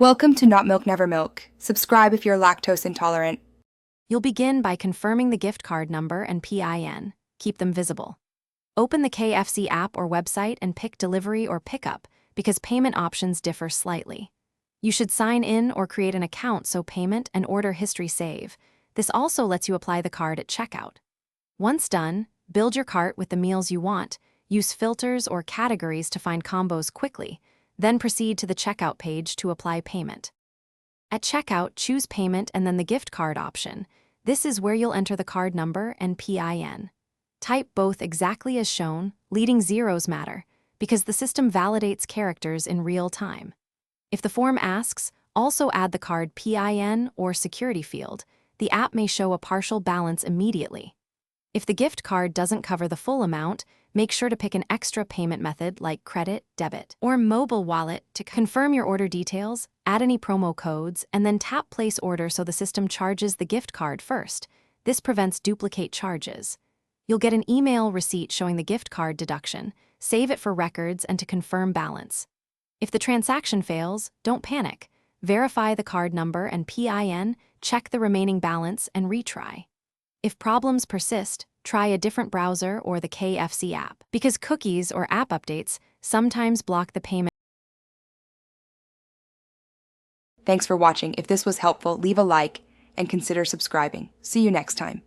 Welcome to Not Milk Never Milk. Subscribe if you're lactose intolerant. You'll begin by confirming the gift card number and PIN. Keep them visible. Open the KFC app or website and pick delivery or pickup because payment options differ slightly. You should sign in or create an account so payment and order history save. This also lets you apply the card at checkout. Once done, build your cart with the meals you want. Use filters or categories to find combos quickly. Then proceed to the checkout page to apply payment. At checkout, choose payment and then the gift card option. This is where you'll enter the card number and PIN. Type both exactly as shown. Leading zeros matter, because the system validates characters in real time. If the form asks, also add the card PIN or security field, the app may show a partial balance immediately. If the gift card doesn't cover the full amount, make sure to pick an extra payment method like credit, debit, or mobile wallet to confirm your order details, add any promo codes, and then tap Place Order so the system charges the gift card first. This prevents duplicate charges. You'll get an email receipt showing the gift card deduction. Save it for records and to confirm balance. If the transaction fails, don't panic. Verify the card number and PIN, check the remaining balance, and retry. If problems persist, try a different browser or the KFC app, because cookies or app updates sometimes block the payment. Thanks for watching. If this was helpful, leave a like and consider subscribing. See you next time.